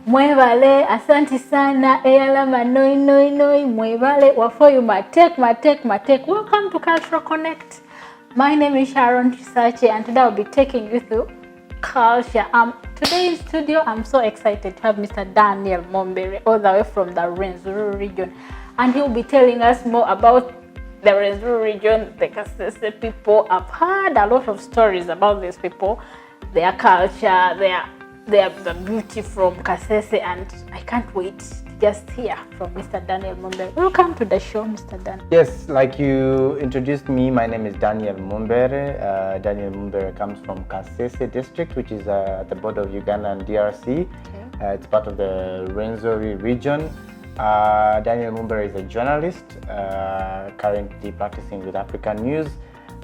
Mwebale, asante sana, eyalama noi, mwebale, wafoyu matek. Welcome to Cultural Connect. My name is Sharon Chisache and today I'll be taking you through culture. Today in studio, I'm so excited to have Mr. Daniel Mumbere all the way from the Rwenzori region. And he'll be telling us more about the Rwenzori region, the Kasese people. I've heard a lot of stories about these people, their culture, the beauty from Kasese, and I can't wait to just hear from Mr. Daniel Mumbere. Welcome to the show, Mr. Dan. Yes, like you introduced me, my name is Daniel Mumbere. Daniel Mumbere comes from Kasese district, which is at the border of Uganda and DRC. Okay. It's part of the Rwenzori region. Daniel Mumbere is a journalist, currently practicing with African News.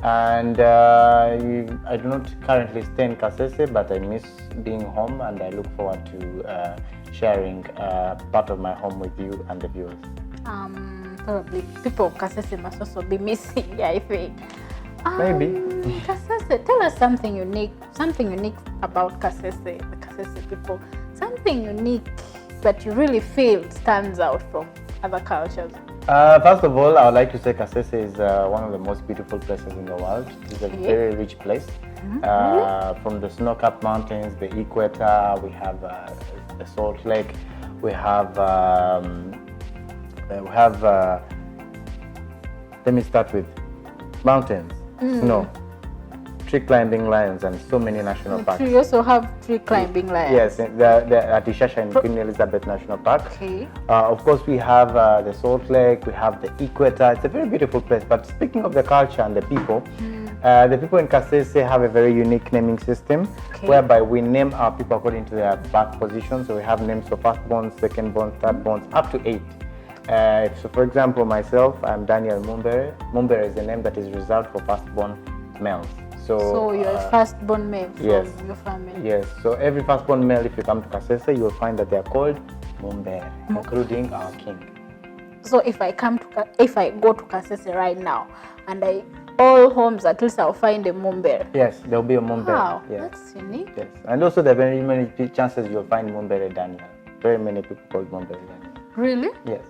And I do not currently stay in Kasese, but I miss being home, and I look forward to sharing part of my home with you and the viewers. Probably people of Kasese must also be missing, I think. Maybe. Kasese, tell us something unique about Kasese, the Kasese people. Something unique that you really feel stands out from other cultures. First of all, I would like to say Kasese is one of the most beautiful places in the world. It's a very rich place. Really? From the snow-capped mountains, the equator, we have the Salt Lake, we have let me start with mountains, snow, tree climbing lions, and so many national parks. You also have tree climbing lions. Yes, at Ishasha in Queen Elizabeth National Park. Okay. Of course, we have the Salt Lake, we have the equator. It's a very beautiful place. But speaking of the culture and the people in Kasese have a very unique naming system, whereby we name our people according to their birth position. So we have names for firstborn, secondborn, thirdborn, up to 8. So for example, myself, I'm Daniel Mumbere. Mumbere is a name that is reserved for firstborn males. So you're a firstborn male from your family? Yes. So every firstborn male, if you come to Kasese, you will find that they are called Mumbere, including our king. So if I go to Kasese right now, and all homes, at least I'll find a Mumbere. Yes, there will be a Mumbere. Wow, yes. That's unique. Yes, and also there are very many chances you'll find Mumbere Daniel. Very many people called Mumbere Daniel. Really? Yes.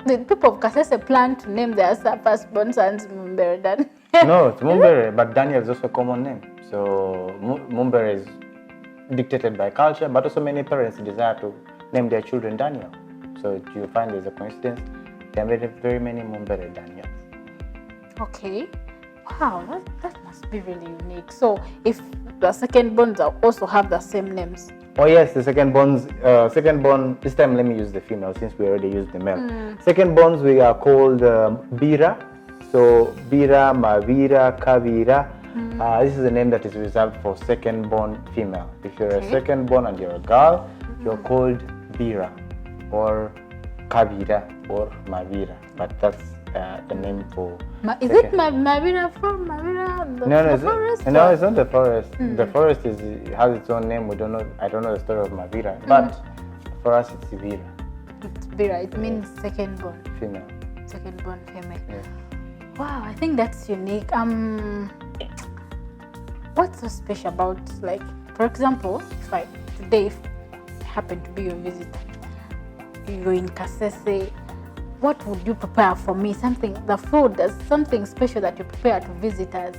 The people of Kasese plan to name their firstborn sons Mumbere Daniel. No, it's Mumbere, but Daniel is also a common name. So Mumbere is dictated by culture, but also many parents desire to name their children Daniel. So you find there's a coincidence. There are very many Mumbere Daniels. Okay. Wow, that must be really unique. So if the secondborns also have the same names? Oh yes, the secondborn, this time let me use the female since we already used the male. Secondborns we are called Bira. So Bira, Mavira, Kavira. This is a name that is reserved for second-born female. If you're a second-born and you're a girl, you're called Bira or Kavira or Mavira. But that's the name for. Is it Mavira from Mavira? The forest? No, it's not the forest. The forest has its own name. We don't know. I don't know the story of Mavira, but for us it's Bira. It's Bira. It means second-born female. Second-born female. Yes. Wow, I think that's unique. What's so special about, like, for example, if today happen to be your visitor, you're in Kasese, what would you prepare for me? The food, there's something special that you prepare to visitors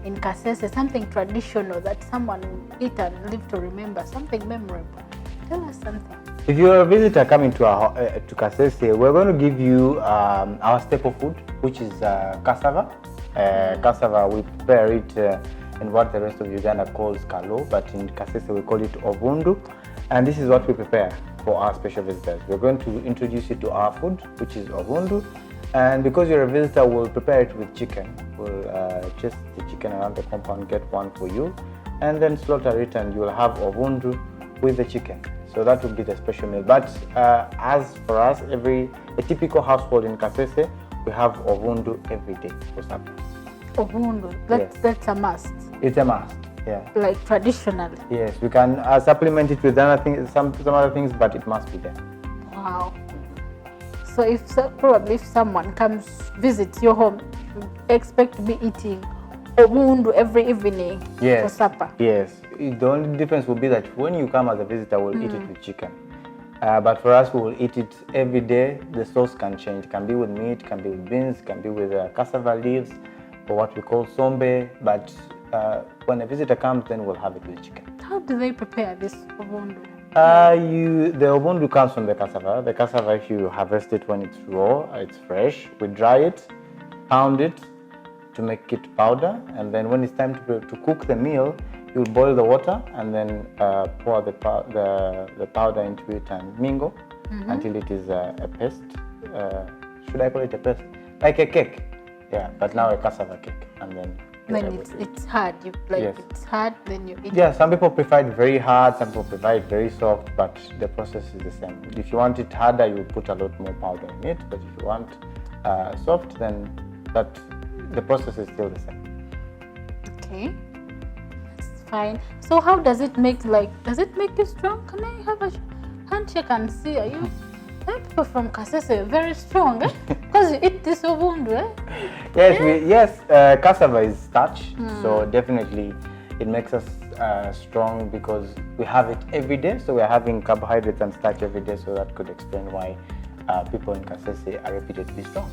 in Kasese, something traditional that someone will eat and live to remember, something memorable. Tell us something. If you're a visitor coming to Kasese, we're going to give you our staple food, which is cassava. Cassava, we prepare it in what the rest of Uganda calls kalo, but in Kasese we call it ovundu. And this is what we prepare for our special visitors. We're going to introduce you to our food, which is ovundu. And because you're a visitor, we'll prepare it with chicken. We'll chase the chicken around the compound, get one for you, and then slaughter it, and you'll have ovundu with the chicken. So that would be the special meal. But as for us, a typical household in Kasese, we have ovundu every day for supper. Ovundu, that's a must. It's a must, yeah. Like traditionally. Yes, we can supplement it with some other things, but it must be there. Wow. So probably if someone comes visits your home, you expect to be eating obundu every evening for supper. Yes. The only difference will be that when you come as a visitor, we'll eat it with chicken. But for us, we will eat it every day. The sauce can change. It can be with meat, can be with beans, can be with cassava leaves, or what we call sombe. But when a visitor comes, then we'll have it with chicken. How do they prepare this obundu? The obundu comes from the cassava. The cassava, if you harvest it when it's raw, it's fresh. We dry it, pound it to make it powder, and then when it's time to cook the meal, you'll boil the water and then pour the powder into it and mingle until it is a paste. Should I call it a paste? Like a cake. Yeah, but now a cassava cake. And then it's hard. It's hard, then you eat it. Some people prefer it very hard, some people prefer it very soft, but the process is the same. If you want it harder, you put a lot more powder in it, but if you want soft, then the process is still the same. Okay. Fine. So how does it make you strong? Can I have a handshake and see? Are you people from Kasese very strong, eh? Because you eat this obundu, eh? Yes, cassava is starch, so definitely it makes us strong because we have it every day. So we are having carbohydrates and starch every day, so that could explain why people in Kasese are repeatedly strong.